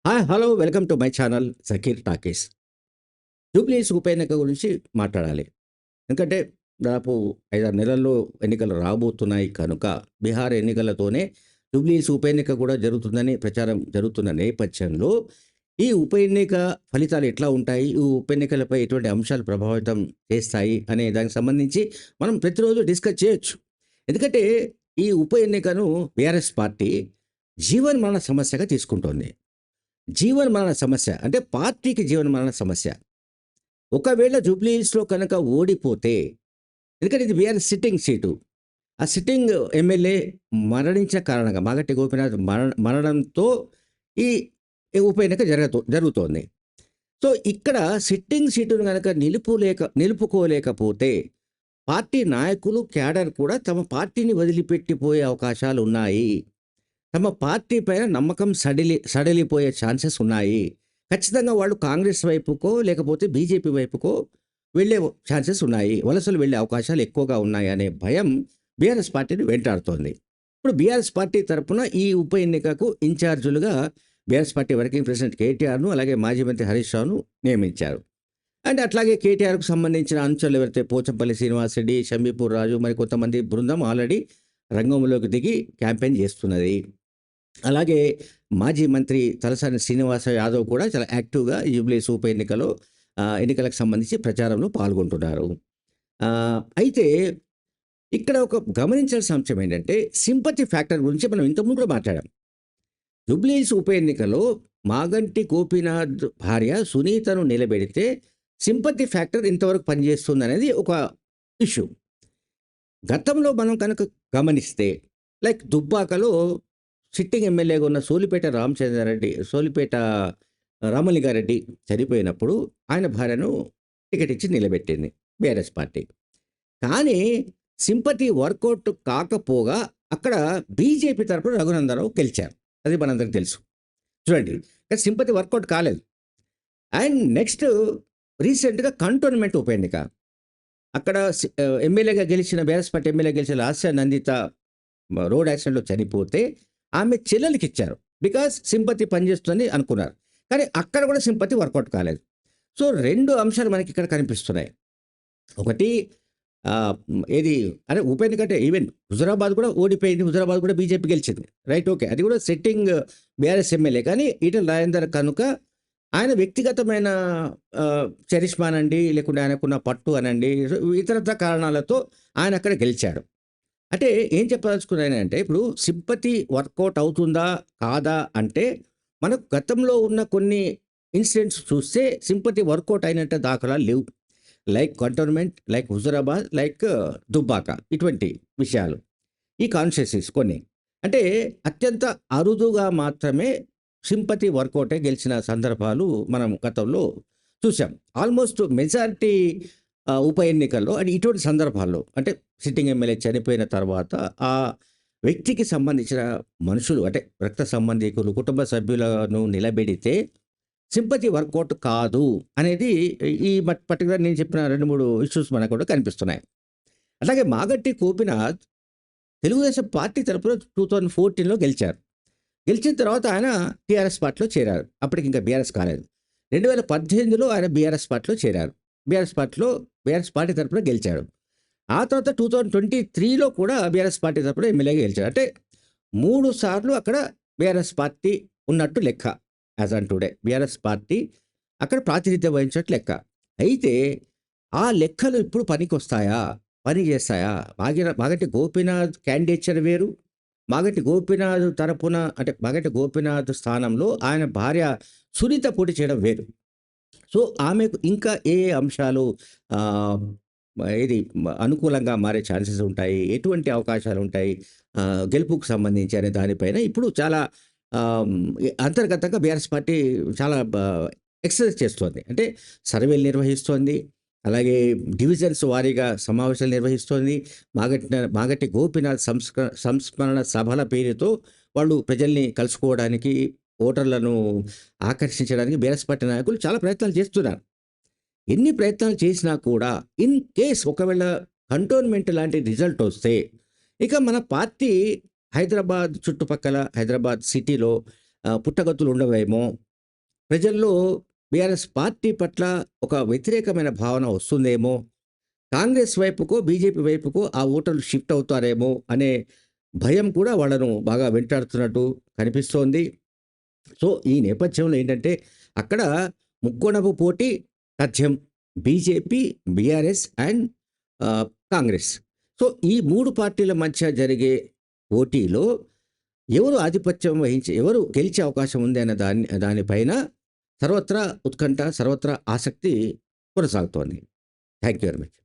Hi! Hello! Welcome to my channel 'Zakir talkies'. Jubilee Hills ఉప ఎన్నిక గురించి మాట్లాడాలి. ఎందుకంటే దాదాపు 5, 6 నెలల్లో ఎన్నికలు రాబోతున్నాయి కనుక బీహార్ ఎన్నికలతోనే జూబ్లీహిల్స్ ఉప ఎన్నిక కూడా జరుగుతుందని ప్రచారం జరుగుతున్న నేపథ్యంలో ఈ ఉప ఎన్నిక ఫలితాలు ఎట్లా ఉంటాయి? ఈ ఉప ఎన్నికలపై ఎటువంటి అంశాలు ప్రభావితం చేస్తాయి అనే దానికి సంబంధించి మనం ప్రతిరోజు డిస్కస్ చేయొచ్చు. ఎందుకంటే ఈ ఉప ఎన్నికను బీఆర్ఎస్ పార్టీ జీవన్మరణ సమస్యగా తీసుకుంటోంది. జీవన్మరణ సమస్య. అంటే పార్టీకి జీవన్మరణ సమస్య. ఒకవేళ జూబ్లీ హిల్స్‌లో కనుక ఓడిపోతే ఎందుకంటే ఇది బీఆర్ఎస్ సిట్టింగ్ సీటు. ఆ సిట్టింగ్ ఎమ్మెల్యే మరణించిన కారణంగా మాగంటి గోపీనాథ్ మరణంతో ఈ ఈ ఉప ఎన్నిక జరుగుతోంది. సో, ఇక్కడ సిట్టింగ్ సీటును గనక నిలుపుకోలేకపోతే పార్టీ నాయకులు, క్యాడర్ కూడా తమ పార్టీని వదిలిపెట్టిపోయే అవకాశాలున్నాయి. తమ పార్టీ పైన నమ్మకం సడలిపోయే ఛాన్సెస్ ఉన్నాయి. ఖచ్చితంగా వాళ్ళు కాంగ్రెస్ వైపుకో, లేకపోతే బీజేపీ వైపుకో వెళ్ళే ఛాన్సెస్ ఉన్నాయి. వలసలు వెళ్ళే అవకాశాలు ఎక్కువగా ఉన్నాయి అనే భయం బీఆర్ఎస్ పార్టీని వెంటాడుతోంది. ఇప్పుడు బీఆర్ఎస్ పార్టీ తరపున ఈ ఉప ఎన్నికకు ఇన్ఛార్జులుగా బీఆర్ఎస్ పార్టీ వర్కింగ్ ప్రెసిడెంట్ కేటీఆర్‌ను, అలాగే మాజీ మంత్రి హరీష్ రావును నియమించారు. అండ్ అట్లాగే కేటీఆర్‌కు సంబంధించిన అంశాలు ఎవరైతే పోచంపల్లి శ్రీనివాసరెడ్డి, షంబీపూర్ రాజు మరి కొంతమంది బృందం ఆల్రెడీ రంగంలోకి దిగి క్యాంపెయిన్ చేస్తున్నది. అలాగే మాజీ మంత్రి తలసాని శ్రీనివాస యాదవ్ కూడా చాలా యాక్టివ్‌గా జూబ్లీహిల్స్ ఉప ఎన్నికలో ఎన్నికలకు సంబంధించి ప్రచారంలో పాల్గొంటున్నారు. అయితే ఇక్కడ ఒక గమనించాల్సిన అంశం ఏంటంటే సింపతి ఫ్యాక్టర్ గురించి మనం ఇంతకుముందు కూడా మాట్లాడాం. జూబ్లీహిల్స్ ఉప ఎన్నికలో మాగంటి గోపీనాథ్ భార్య సునీతను నిలబెడితే సింపతి ఫ్యాక్టర్ ఇంతవరకు పనిచేస్తుందనేది ఒక ఇష్యూ. గతంలో మనం కనుక గమనిస్తే లైక్ దుబ్బాకలో సిట్టింగ్ ఎమ్మెల్యేగా ఉన్న సోలిపేట రామలింగారెడ్డి చనిపోయినప్పుడు ఆయన భార్యను టికెట్ ఇచ్చి నిలబెట్టింది బీఆర్ఎస్ పార్టీ. కానీ సింపతి వర్కౌట్ కాకపోగా అక్కడ బీజేపీ తరపున రఘునందనరావు గెలిచారు. అది మనందరికి తెలుసు. చూడండి, కానీ సింపతి వర్కౌట్ కాలేదు. అండ్ నెక్స్ట్ రీసెంట్‌గా కంటోన్మెంట్ ఉప ఎన్నిక. అక్కడ ఎమ్మెల్యేగా గెలిచిన బీఆర్ఎస్ పార్టీ ఎమ్మెల్యే గెలిచిన లాస్య నందిత రోడ్ యాక్సిడెంట్‌లో చనిపోతే ఆమె చెల్లెలికిచ్చారు. బికాజ్ సింపతి పనిచేస్తుందని అనుకున్నారు. కానీ అక్కడ కూడా సింపతి వర్కౌట్ కాలేదు. సో, 2 అంశాలు మనకిక్కడ కనిపిస్తున్నాయి. ఒకటి ఏది అరే ఉప ఎన్నిక అంటే ఈవెన్ హుజురాబాద్ కూడా ఓడిపోయింది. హుజురాబాద్ కూడా బీజేపీ గెలిచింది. Right, okay. అది కూడా సిట్టింగ్ బీఆర్ఎస్ ఎమ్మెల్యే. కానీ ఈటెల రాజేందర్ కనుక ఆయన వ్యక్తిగతమైన చరిష్మా అనండి, లేకుంటే ఆయనకున్న పట్టు అనండి, ఇతరత్ర కారణాలతో ఆయన అక్కడ గెలిచాడు. అంటే ఏం చెప్పదలుచుకున్నానంటే, ఇప్పుడు సింపతి వర్కౌట్ అవుతుందా? కాదా? అంటే, మనకు గతంలో ఉన్న కొన్ని ఇన్సిడెంట్స్ చూస్తే సింపతి వర్కౌట్ అయినట్టు దాఖలాలు లేవు. Like cantonment, like Huzurabad, like Dubbaka ఇటువంటి విషయాలు. ఈ కాన్స్టిట్యుయెన్సీస్ కొన్ని. అంటే అత్యంత అరుదుగా మాత్రమే సింపతి వర్కౌట్ అయి గెలిచిన సందర్భాలు మనం గతంలో చూసాం. ఆల్మోస్ట్ మెజారిటీ ఉప ఎన్నికల్లో అంటే ఇటువంటి సందర్భాల్లో అంటే సిట్టింగ్ ఎమ్మెల్యే చనిపోయిన తర్వాత ఆ వ్యక్తికి సంబంధించిన మనుషులు అంటే రక్త సంబంధీకులు, కుటుంబ సభ్యులను నిలబెడితే సింపతి వర్కౌట్ కాదు అనేది ఈ పర్టిక్యులర్ నేను చెప్పిన 2, 3 ఇష్యూస్ మనకు కూడా కనిపిస్తున్నాయి. అలాగే మాగంటి గోపీనాథ్ తెలుగుదేశం పార్టీ తరపున 2014లో గెలిచారు. గెలిచిన తర్వాత ఆయన టీఆర్ఎస్ పార్టీలో చేరారు. అప్పటికింకా బీఆర్ఎస్ కాలేదు. 2018లో ఆయన బీఆర్ఎస్ పార్టీలో చేరారు. బీఆర్ఎస్ పార్టీ తరపున గెలిచాడు. ఆ తర్వాత 2023లో కూడా బీఆర్ఎస్ పార్టీ తరపున ఎమ్మెల్యేగా గెలిచాడు. అంటే 3 సార్లు అక్కడ బీఆర్ఎస్ పార్టీ ఉన్నట్టు లెక్క. As on today BRS party అక్కడ ప్రాతినిధ్యం వహించినట్టు లెక్క. అయితే ఆ లెక్కలు ఇప్పుడు పనికొస్తాయా? పని చేస్తాయా? మాగంటి గోపీనాథ్ క్యాండిడేచర్ వేరు. మాగంటి గోపీనాథ్ తరపున అంటే మాగంటి గోపీనాథ్ స్థానంలో ఆయన భార్య సునీత పోటీ చేయడం వేరు. సో, ఆమెకు ఇంకా ఏ ఏ అంశాలు ఆహ్, ఏది అనుకూలంగా మారే ఛాన్సెస్ ఉంటాయి? ఎటువంటి అవకాశాలుంటాయి? గెలుపుకు సంబంధించి అనే దానిపైన ఇప్పుడు చాలా ఆహ్, అంతర్గతంగా బీఆర్ఎస్ పార్టీ చాలా ఎక్సర్సైజ్ చేస్తోంది. అంటే సర్వేలు నిర్వహిస్తోంది. అలాగే డివిజన్స్ వారీగా సమావేశాలు నిర్వహిస్తోంది. మాగంటి గోపీనాథ్ సంస్మరణ సభల పేరుతో వాళ్ళు ప్రజల్ని కలుసుకోవడానికి, ఓటర్లను ఆకర్షించడానికి బీఆర్ఎస్ పార్టీ నాయకులు చాలా ప్రయత్నాలు చేస్తున్నారు. ఎన్ని ప్రయత్నాలు చేసినా కూడా ఇన్ కేస్ ఒకవేళ కంటోన్మెంట్ లాంటి రిజల్ట్ వస్తే, ఇక మన పార్టీ హైదరాబాద్ చుట్టుపక్కల హైదరాబాద్ సిటీలో పుట్టగతులు ఉండవేమో, ప్రజల్లో బీఆర్ఎస్ పార్టీ పట్ల ఒక వ్యతిరేకమైన భావన వస్తుందేమో, కాంగ్రెస్ వైపుకో, బీజేపీ వైపుకో ఆ ఓటర్లు షిఫ్ట్ అవుతారేమో అనే భయం కూడా వాళ్ళను బాగా వెంటాడుతున్నట్టు కనిపిస్తోంది. సో, ఈ నేపథ్యంలో ఏంటంటే, అక్కడ ముక్కోణపు పోటీ తథ్యం. BJP, BRS and Congress. So, ఈ 3 పార్టీల మధ్య జరిగే పోటీలో ఎవరు ఆధిపత్యం వహించి, ఎవరు గెలిచే అవకాశం ఉంది అన్న దానిపైన సర్వత్రా ఉత్కంఠ, సర్వత్రా ఆసక్తి కొనసాగుతోంది. Thank you very much.